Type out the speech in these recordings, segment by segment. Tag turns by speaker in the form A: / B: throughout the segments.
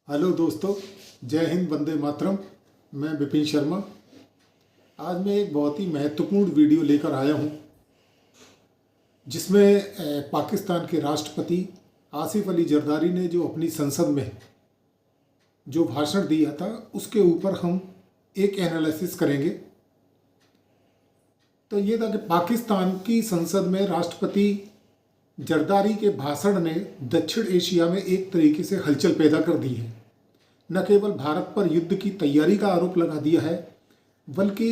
A: Hello दोस्तों, जय हिंद, वंदे मातरम। मैं विपिन शर्मा। आज मैं एक बहुत ही महत्वपूर्ण वीडियो लेकर आया हूं, जिसमें पाकिस्तान के राष्ट्रपति आसिफ अली जरदारी ने जो अपनी संसद में जो भाषण दिया था, उसके ऊपर हम एक एनालिसिस करेंगे। तो ये था कि पाकिस्तान की संसद में राष्ट्रपति जरदारी के भाषण ने दक्षिण एशिया में एक तरीके से हलचल पैदा कर दी है। न केवल भारत पर युद्ध की तैयारी का आरोप लगा दिया है, बल्कि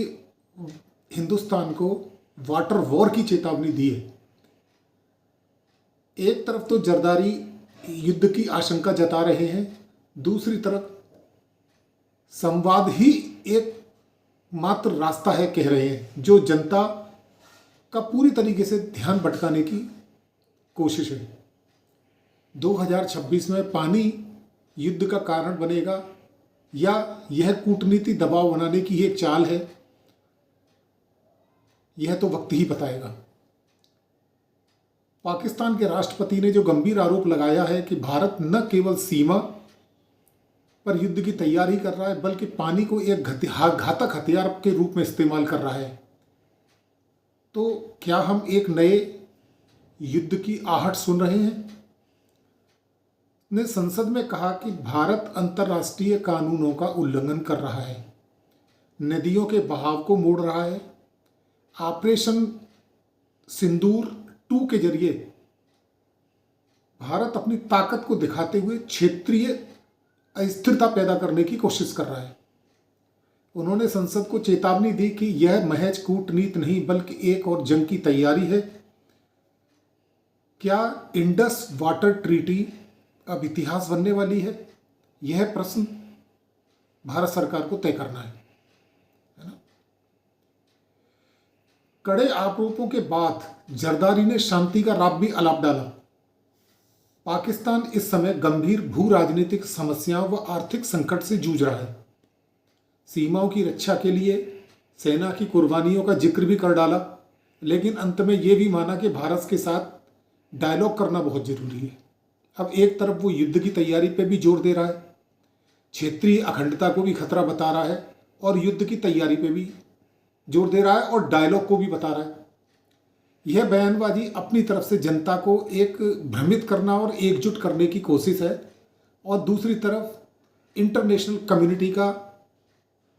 A: हिंदुस्तान को वाटर वॉर की चेतावनी दी है। एक तरफ तो जरदारी युद्ध की आशंका जता रहे हैं, दूसरी तरफ संवाद ही एक मात्र रास्ता है कह रहे हैं, जो जनता का पूरी तरीके से ध्यान भटकाने की कोशिश है। 2026 में पानी युद्ध का कारण बनेगा या यह कूटनीति दबाव बनाने की एक चाल है, यह तो वक्त ही बताएगा। पाकिस्तान के राष्ट्रपति ने जो गंभीर आरोप लगाया है कि भारत न केवल सीमा पर युद्ध की तैयारी कर रहा है, बल्कि पानी को एक घातक हथियार के रूप में इस्तेमाल कर रहा है, तो क्या हम एक नए युद्ध की आहट सुन रहे हैं? ने संसद में कहा कि भारत अंतर्राष्ट्रीय कानूनों का उल्लंघन कर रहा है, नदियों के बहाव को मोड़ रहा है। ऑपरेशन सिंदूर 2 के जरिए भारत अपनी ताकत को दिखाते हुए क्षेत्रीय अस्थिरता पैदा करने की कोशिश कर रहा है। उन्होंने संसद को चेतावनी दी कि यह महज कूटनीति नहीं, बल्कि एक और जंग की तैयारी है। क्या इंडस वाटर ट्रीटी अब इतिहास बनने वाली है? यह प्रश्न भारत सरकार को तय करना है ना? कड़े आरोपों के बाद जरदारी ने शांति का राग भी अलाप डाला। पाकिस्तान इस समय गंभीर भू राजनीतिक समस्याओं व आर्थिक संकट से जूझ रहा है। सीमाओं की रक्षा के लिए सेना की कुर्बानियों का जिक्र भी कर डाला, लेकिन अंत में यह भी माना कि भारत के साथ डायलॉग करना बहुत जरूरी है। अब एक तरफ वो युद्ध की तैयारी पे भी जोर दे रहा है, क्षेत्रीय अखंडता को भी खतरा बता रहा है, और युद्ध की तैयारी पे भी जोर दे रहा है, और डायलॉग को भी बता रहा है। यह बयानबाजी अपनी तरफ से जनता को एक भ्रमित करना और एकजुट करने की कोशिश है, और दूसरी तरफ इंटरनेशनल कम्युनिटी का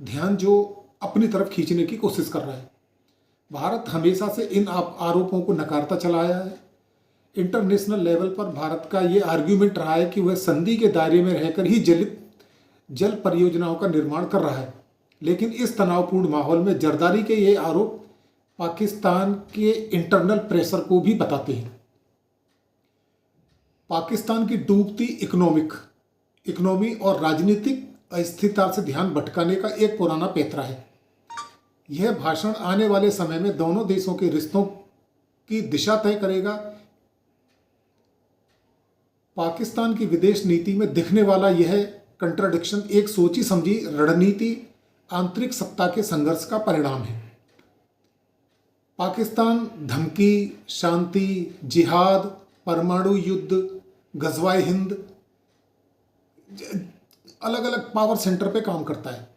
A: ध्यान जो अपनी तरफ खींचने की कोशिश कर रहा है। भारत हमेशा से इन आरोपों को नकारता चला आया है। इंटरनेशनल लेवल पर भारत का ये आर्ग्यूमेंट रहा है कि वह संधि के दायरे में रहकर ही जल परियोजनाओं का निर्माण कर रहा है, लेकिन इस तनावपूर्ण माहौल में जरदारी के ये आरोप पाकिस्तान के इंटरनल प्रेशर को भी बताते हैं। पाकिस्तान की डूबती इकोनॉमी और राजनीतिक अस्थिरता से ध्यान भटकाने का एक पुराना पैतरा है। यह भाषण आने वाले समय में दोनों देशों के रिश्तों की दिशा तय करेगा। पाकिस्तान की विदेश नीति में दिखने वाला यह कंट्राडिक्शन एक सोची समझी रणनीति आंतरिक सत्ता के संघर्ष का परिणाम है। पाकिस्तान धमकी, शांति, जिहाद, परमाणु युद्ध, गजवाए हिंद, अलग अलग पावर सेंटर पे काम करता है।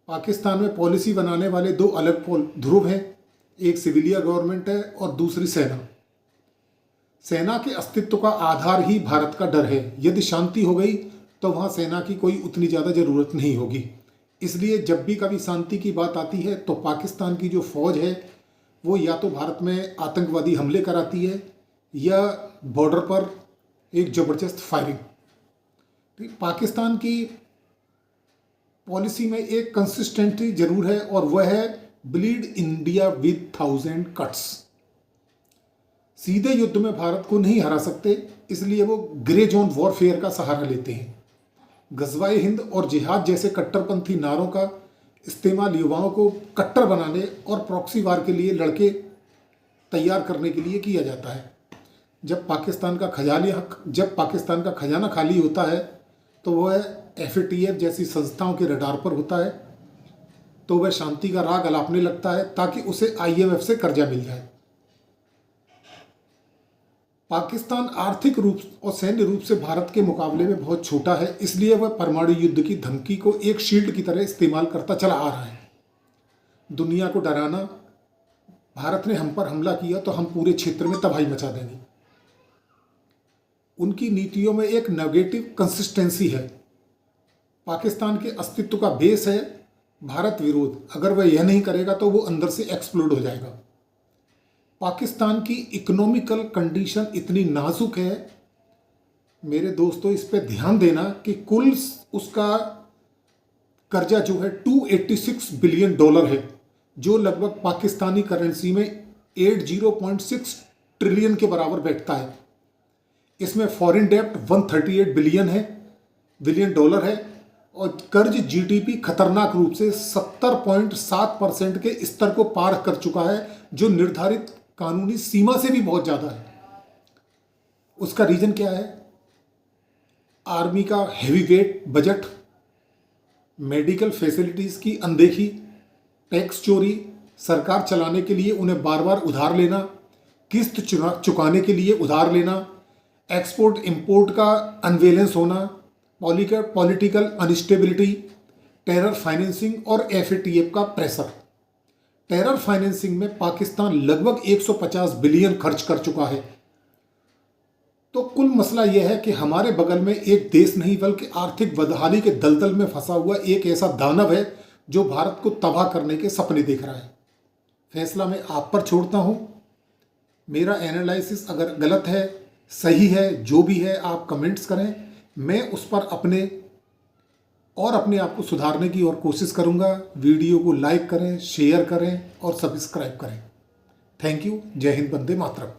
A: पाकिस्तान में पॉलिसी बनाने वाले दो अलग ध्रुव हैं, एक सिविलियन गवर्नमेंट है और दूसरी सेना। सेना के अस्तित्व का आधार ही भारत का डर है। यदि शांति हो गई तो वहाँ सेना की कोई उतनी ज़्यादा ज़रूरत नहीं होगी। इसलिए जब भी कभी शांति की बात आती है तो पाकिस्तान की जो फौज है वो या तो भारत में आतंकवादी हमले कराती है या बॉर्डर पर एक ज़बरदस्त फायरिंग। पाकिस्तान की पॉलिसी में एक कंसिस्टेंसी जरूर है, और वह है ब्लीड इंडिया विद 1000 कट्स। सीधे युद्ध में भारत को नहीं हरा सकते, इसलिए वो ग्रे जोन वॉरफेयर का सहारा लेते हैं। गजवाए हिंद और जिहाद जैसे कट्टरपंथी नारों का इस्तेमाल युवाओं को कट्टर बनाने और प्रॉक्सी वार के लिए लड़के तैयार करने के लिए किया जाता है। जब पाकिस्तान का खजाना खाली होता है तो वह FATF जैसी संस्थाओं के रडार पर होता है, तो वह शांति का राग अलापने लगता है ताकि उसे IMF से कर्जा मिल जाए। पाकिस्तान आर्थिक रूप और सैन्य रूप से भारत के मुकाबले में बहुत छोटा है, इसलिए वह परमाणु युद्ध की धमकी को एक शील्ड की तरह इस्तेमाल करता चला आ रहा है। दुनिया को डराना, भारत ने हम पर हमला किया तो हम पूरे क्षेत्र में तबाही मचा देंगे। उनकी नीतियों में एक नेगेटिव कंसिस्टेंसी है। पाकिस्तान के अस्तित्व का बेस है भारत विरोध। अगर वह यह नहीं करेगा तो वो अंदर से एक्सप्लोड हो जाएगा। पाकिस्तान की इकोनॉमिकल कंडीशन इतनी नाजुक है मेरे दोस्तों, इस पे ध्यान देना कि कुल उसका कर्जा जो है $286 बिलियन है, जो लगभग पाकिस्तानी करेंसी में 80.6 ट्रिलियन के बराबर बैठता है। इसमें फॉरेन डेब्ट 138 बिलियन डॉलर है और कर्ज जीडीपी खतरनाक रूप से 70.7% के स्तर को पार कर चुका है, जो निर्धारित कानूनी सीमा से भी बहुत ज़्यादा है। उसका रीजन क्या है? आर्मी का heavy weight budget, medical facilities की अनदेखी, टैक्स चोरी, सरकार चलाने के लिए उन्हें बार बार उधार लेना, किस्त चुकाने के लिए उधार लेना, एक्सपोर्ट इंपोर्ट का अनबैलेंस होना, पॉलिटिकल अनस्टेबिलिटी, टेरर फाइनेंसिंग और एफएटीएफ का प्रेशर। टेरर फाइनेंसिंग में पाकिस्तान लगभग 150 बिलियन खर्च कर चुका है। तो कुल मसला यह है कि हमारे बगल में एक देश नहीं बल्कि आर्थिक बदहाली के दलदल में फंसा हुआ एक ऐसा दानव है जो भारत को तबाह करने के सपने देख रहा है। फैसला मैं आप पर छोड़ता हूँ। मेरा एनालिसिस अगर गलत है, सही है, जो भी है आप कमेंट्स करें, मैं उस पर अपने आप को सुधारने की और कोशिश करूँगा। वीडियो को लाइक करें, शेयर करें और सब्सक्राइब करें। Thank you. जय हिंद, वंदे मातरम।